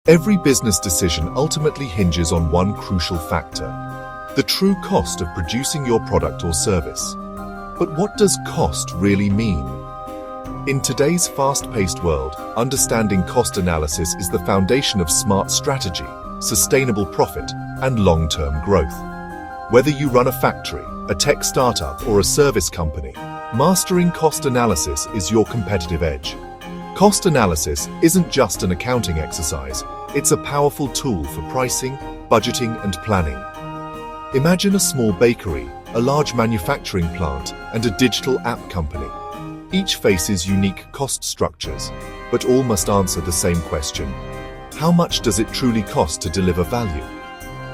Every business decision ultimately hinges on one crucial factor: the true cost of producing your product or service. But what does cost really mean? In today's fast-paced world, understanding cost analysis is the foundation of smart strategy, sustainable profit, and long-term growth. Whether you run a factory, a tech startup, or a service company, mastering cost analysis is your competitive edge. Cost analysis isn't just an accounting exercise, it's a powerful tool for pricing, budgeting, and planning. Imagine a small bakery, a large manufacturing plant, and a digital app company. Each faces unique cost structures, but all must answer the same question: how much does it truly cost to deliver value?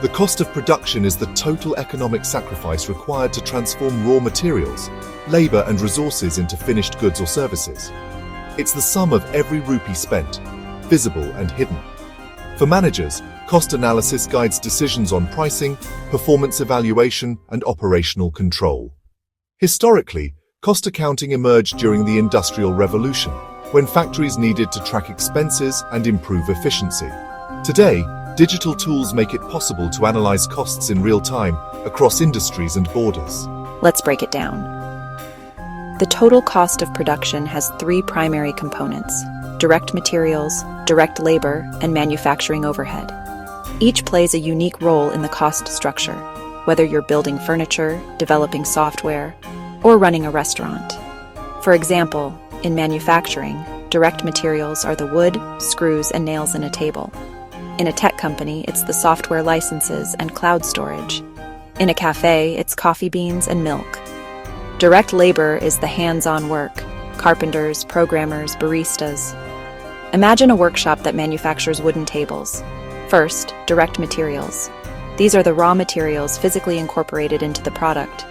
The cost of production is the total economic sacrifice required to transform raw materials, labor, and resources into finished goods or services. It's the sum of every rupee spent, visible and hidden. For managers, cost analysis guides decisions on pricing, performance evaluation, and operational control. Historically, cost accounting emerged during the Industrial Revolution, when factories needed to track expenses and improve efficiency. Today, digital tools make it possible to analyze costs in real time across industries and borders. Let's break it down. The total cost of production has three primary components: direct materials, direct labor, and manufacturing overhead. Each plays a unique role in the cost structure, whether you're building furniture, developing software, or running a restaurant. For example, in manufacturing, direct materials are the wood, screws, and nails in a table. In a tech company, it's the software licenses and cloud storage. In a cafe, it's coffee beans and milk. Direct labor is the hands-on work: carpenters, programmers, baristas. Imagine a workshop that manufactures wooden tables. First, direct materials. These are the raw materials physically incorporated into the product.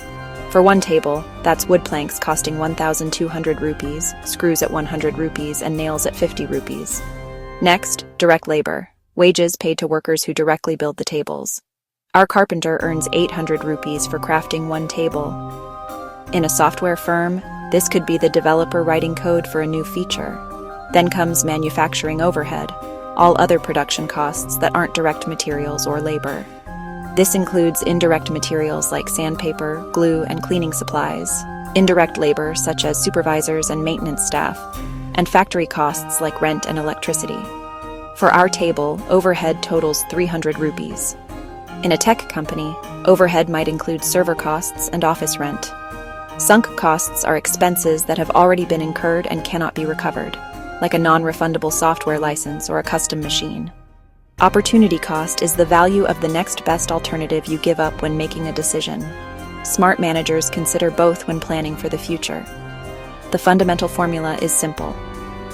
For one table, that's wood planks costing 1,200 rupees, screws at 100 rupees, and nails at 50 rupees. Next, direct labor. Wages paid to workers who directly build the tables. Our carpenter earns 800 rupees for crafting one table. In a software firm, this could be the developer writing code for a new feature. Then comes manufacturing overhead, all other production costs that aren't direct materials or labor. This includes indirect materials like sandpaper, glue, and cleaning supplies, indirect labor such as supervisors and maintenance staff, and factory costs like rent and electricity. For our table, overhead totals 300 rupees. In a tech company, overhead might include server costs and office rent. Sunk costs are expenses that have already been incurred and cannot be recovered, like a non-refundable software license or a custom machine. Opportunity cost is the value of the next best alternative you give up when making a decision. Smart managers consider both when planning for the future. The fundamental formula is simple.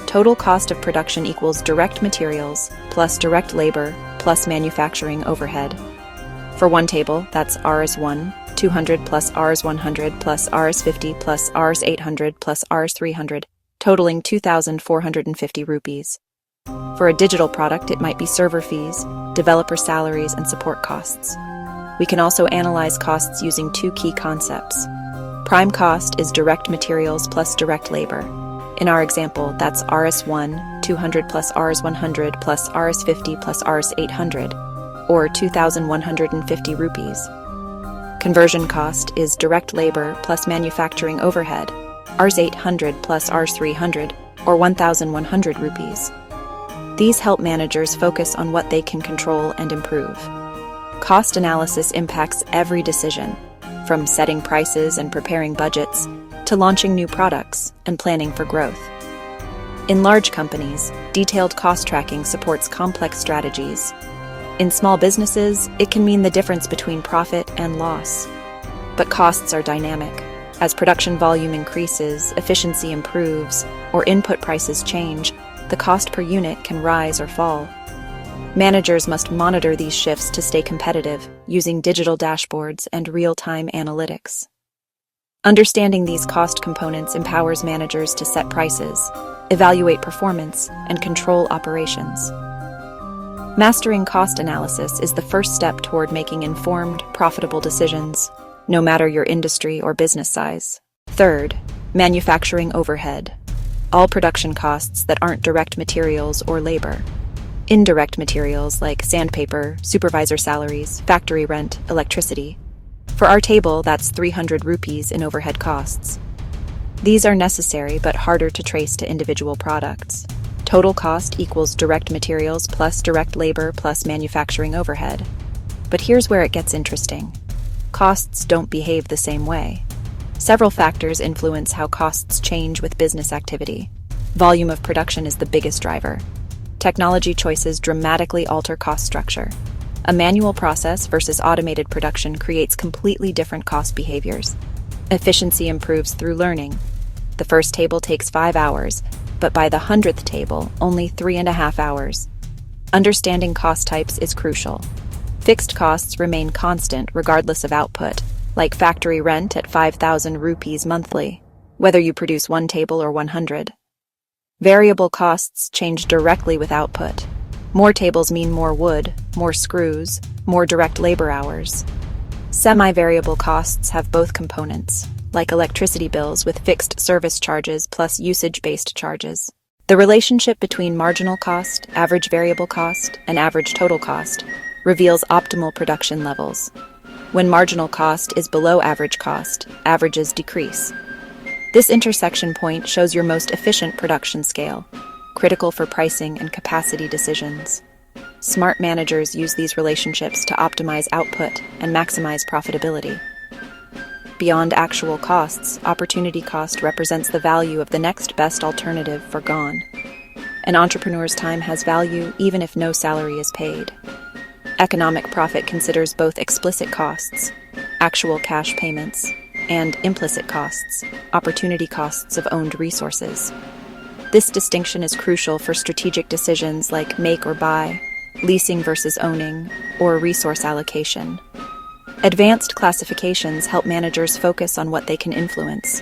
Total cost of production equals direct materials plus direct labor plus manufacturing overhead. For one table, that's Rs1, 200 plus Rs100 plus Rs50 plus Rs800 plus Rs300, totaling 2,450 rupees. For a digital product, it might be server fees, developer salaries, and support costs. We can also analyze costs using two key concepts. Prime cost is direct materials plus direct labor. In our example, that's Rs1, 200 plus Rs100 plus Rs50 plus Rs800, or 2,150 rupees. Conversion cost is direct labor plus manufacturing overhead, Rs800 plus Rs300, or 1,100 rupees. These help managers focus on what they can control and improve. Cost analysis impacts every decision, from setting prices and preparing budgets, to launching new products and planning for growth. In large companies, detailed cost tracking supports complex strategies. In small businesses, it can mean the difference between profit and loss. But costs are dynamic. As production volume increases, efficiency improves, or input prices change, the cost per unit can rise or fall. Managers must monitor these shifts to stay competitive, using digital dashboards and real-time analytics. Understanding these cost components empowers managers to set prices, evaluate performance, and control operations. Mastering cost analysis is the first step toward making informed, profitable decisions, no matter your industry or business size. Third, manufacturing overhead. All production costs that aren't direct materials or labor. Indirect materials like sandpaper, supervisor salaries, factory rent, electricity. For our table, that's 300 rupees in overhead costs. These are necessary but harder to trace to individual products. Total cost equals direct materials plus direct labor plus manufacturing overhead. But here's where it gets interesting. Costs don't behave the same way. Several factors influence how costs change with business activity. Volume of production is the biggest driver. Technology choices dramatically alter cost structure. A manual process versus automated production creates completely different cost behaviors. Efficiency improves through learning. The first table takes 5 hours, but by the 100th table, only 3.5 hours. Understanding cost types is crucial. Fixed costs remain constant regardless of output, like factory rent at 5,000 rupees monthly, whether you produce 1 table or 100. Variable costs change directly with output. More tables mean more wood, more screws, more direct labor hours. Semi-variable costs have both components, like electricity bills with fixed service charges plus usage-based charges. The relationship between marginal cost, average variable cost, and average total cost reveals optimal production levels. When marginal cost is below average cost, averages decrease. This intersection point shows your most efficient production scale, critical for pricing and capacity decisions. Smart managers use these relationships to optimize output and maximize profitability. Beyond actual costs, opportunity cost represents the value of the next best alternative forgone. An entrepreneur's time has value even if no salary is paid. Economic profit considers both explicit costs, actual cash payments, and implicit costs, opportunity costs of owned resources. This distinction is crucial for strategic decisions like make or buy, leasing versus owning, or resource allocation. Advanced classifications help managers focus on what they can influence.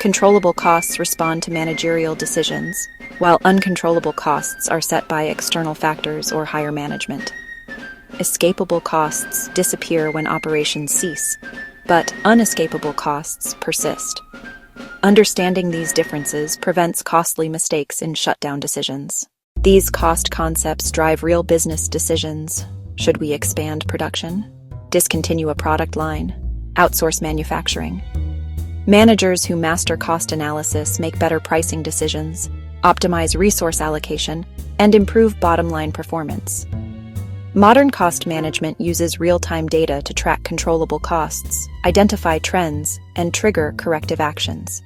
Controllable costs respond to managerial decisions, while uncontrollable costs are set by external factors or higher management. Escapable costs disappear when operations cease, but unescapable costs persist. Understanding these differences prevents costly mistakes in shutdown decisions. These cost concepts drive real business decisions. Should we expand production? Discontinue a product line? Outsource manufacturing? Managers who master cost analysis make better pricing decisions, optimize resource allocation, and improve bottom-line performance. Modern cost management uses real-time data to track controllable costs, identify trends, and trigger corrective actions.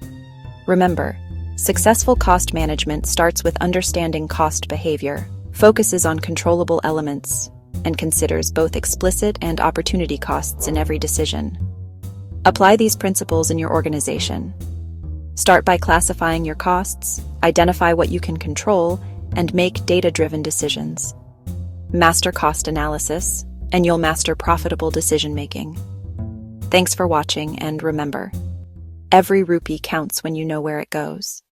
Remember, successful cost management starts with understanding cost behavior, focuses on controllable elements, and considers both explicit and opportunity costs in every decision. Apply these principles in your organization. Start by classifying your costs, identify what you can control, and make data-driven decisions. Master cost analysis, and you'll master profitable decision-making. Thanks for watching, and remember, every rupee counts when you know where it goes.